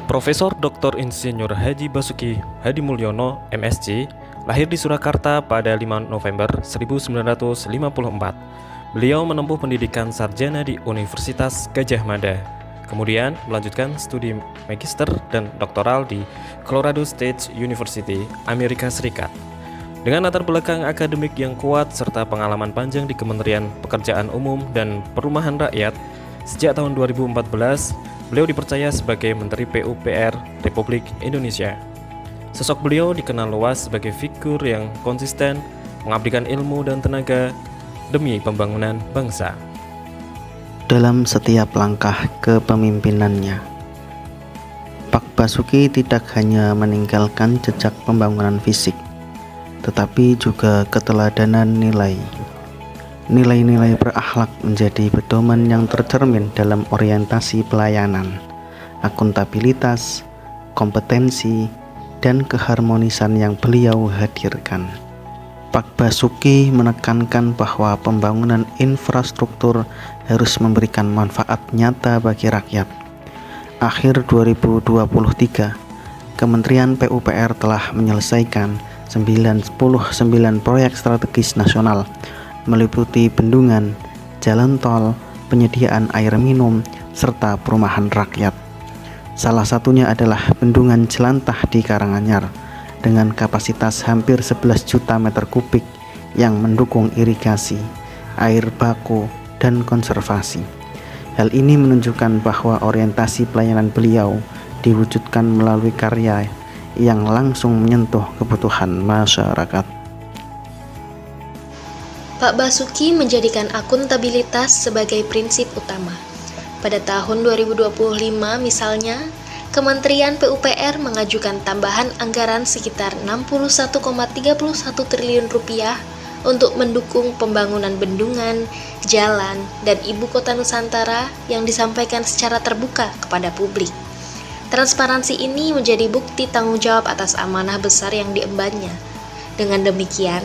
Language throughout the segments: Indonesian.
Profesor Dr. Insinyur Haji Basuki Hadi Mulyono, MSc, lahir di Surakarta pada 5 November 1954. Beliau menempuh pendidikan sarjana di Universitas Gadjah Mada, kemudian melanjutkan studi magister dan doktoral di Colorado State University, Amerika Serikat. Dengan latar belakang akademik yang kuat serta pengalaman panjang di Kementerian Pekerjaan Umum dan Perumahan Rakyat, sejak tahun 2014, beliau dipercaya sebagai Menteri PUPR Republik Indonesia. Sosok beliau dikenal luas sebagai figur yang konsisten, mengabdikan ilmu dan tenaga demi pembangunan bangsa. Dalam setiap langkah kepemimpinannya, Pak Basuki tidak hanya meninggalkan jejak pembangunan fisik, tetapi juga keteladanan nilai. Nilai-nilai berakhlak menjadi pedoman yang tercermin dalam orientasi pelayanan, akuntabilitas, kompetensi, dan keharmonisan yang beliau hadirkan. Pak Basuki menekankan bahwa pembangunan infrastruktur harus memberikan manfaat nyata bagi rakyat. Akhir 2023, Kementerian PUPR telah menyelesaikan 99 proyek strategis nasional, meliputi bendungan, jalan tol, penyediaan air minum, serta perumahan rakyat. Salah satunya adalah Bendungan Jelantah di Karanganyar dengan kapasitas hampir 11 juta meter kubik yang mendukung irigasi, air baku, dan konservasi. Hal ini menunjukkan bahwa orientasi pelayanan beliau diwujudkan melalui karya yang langsung menyentuh kebutuhan masyarakat. Pak Basuki menjadikan akuntabilitas sebagai prinsip utama. Pada tahun 2025 misalnya, Kementerian PUPR mengajukan tambahan anggaran sekitar 61,31 triliun rupiah untuk mendukung pembangunan bendungan, jalan, dan ibu kota Nusantara yang disampaikan secara terbuka kepada publik. Transparansi ini menjadi bukti tanggung jawab atas amanah besar yang diembannya. Dengan demikian,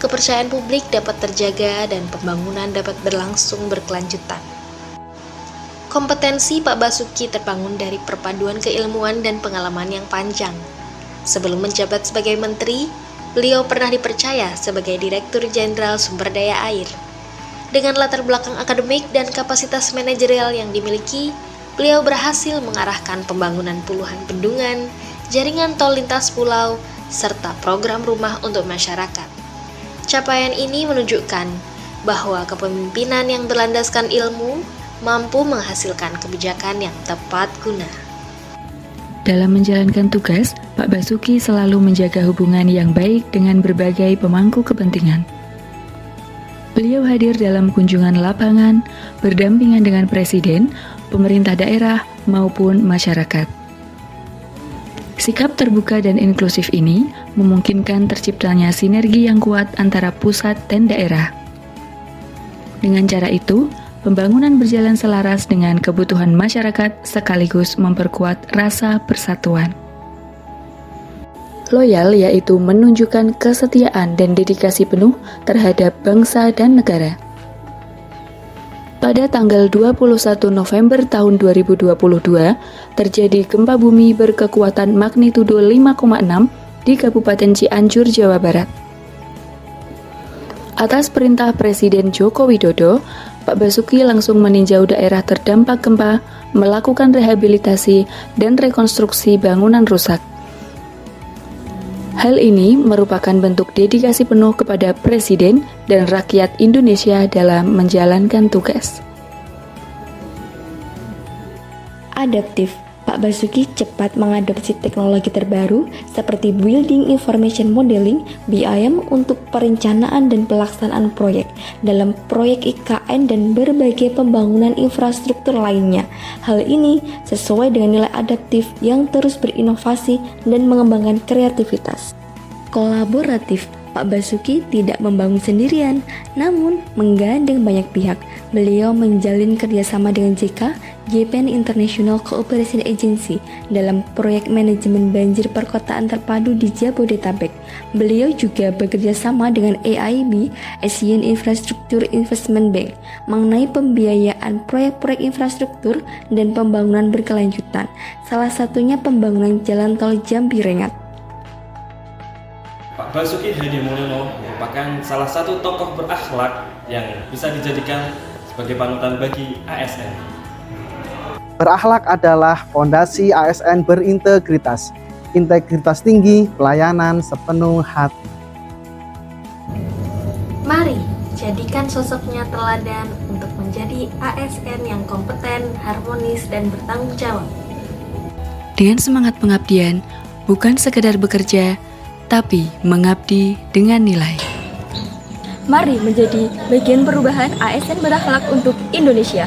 kepercayaan publik dapat terjaga dan pembangunan dapat berlangsung berkelanjutan. Kompetensi Pak Basuki terbangun dari perpaduan keilmuan dan pengalaman yang panjang. Sebelum menjabat sebagai menteri, beliau pernah dipercaya sebagai Direktur Jenderal Sumber Daya Air. Dengan latar belakang akademik dan kapasitas manajerial yang dimiliki, beliau berhasil mengarahkan pembangunan puluhan bendungan, jaringan tol lintas pulau, serta program rumah untuk masyarakat. Capaian ini menunjukkan bahwa kepemimpinan yang berlandaskan ilmu mampu menghasilkan kebijakan yang tepat guna. Dalam menjalankan tugas, Pak Basuki selalu menjaga hubungan yang baik dengan berbagai pemangku kepentingan. Beliau hadir dalam kunjungan lapangan, berdampingan dengan presiden, pemerintah daerah, maupun masyarakat. Sikap terbuka dan inklusif ini memungkinkan terciptanya sinergi yang kuat antara pusat dan daerah. Dengan cara itu, pembangunan berjalan selaras dengan kebutuhan masyarakat sekaligus memperkuat rasa persatuan. Loyal yaitu menunjukkan kesetiaan dan dedikasi penuh terhadap bangsa dan negara. Pada tanggal 21 November tahun 2022, terjadi gempa bumi berkekuatan magnitudo 5,6 di Kabupaten Cianjur, Jawa Barat. Atas perintah Presiden Joko Widodo, Pak Basuki langsung meninjau daerah terdampak gempa, melakukan rehabilitasi dan rekonstruksi bangunan rusak. Hal ini merupakan bentuk dedikasi penuh kepada Presiden dan rakyat Indonesia dalam menjalankan tugas. Adaptif. Pak Basuki cepat mengadopsi teknologi terbaru seperti Building Information Modeling (BIM) untuk perencanaan dan pelaksanaan proyek dalam proyek IKN dan berbagai pembangunan infrastruktur lainnya. Hal ini sesuai dengan nilai adaptif yang terus berinovasi dan mengembangkan kreativitas. Kolaboratif. Pak Basuki tidak membangun sendirian, namun menggandeng banyak pihak. Beliau menjalin kerjasama dengan JK GPN International Cooperation Agency dalam proyek manajemen banjir perkotaan terpadu di Jabodetabek. Beliau juga bekerja sama dengan AIB, Asian Infrastructure Investment Bank, mengenai pembiayaan proyek-proyek infrastruktur dan pembangunan berkelanjutan, salah satunya pembangunan jalan tol Jambi-Rengat. Pak Basuki Hadimulyono merupakan salah satu tokoh berakhlak yang bisa dijadikan sebagai panutan bagi ASN. Berakhlak adalah fondasi ASN berintegritas. Integritas tinggi, pelayanan sepenuh hati. Mari jadikan sosoknya teladan untuk menjadi ASN yang kompeten, harmonis, dan bertanggung jawab. Dengan semangat pengabdian, bukan sekedar bekerja, tapi mengabdi dengan nilai. Mari menjadi bagian perubahan ASN berakhlak untuk Indonesia.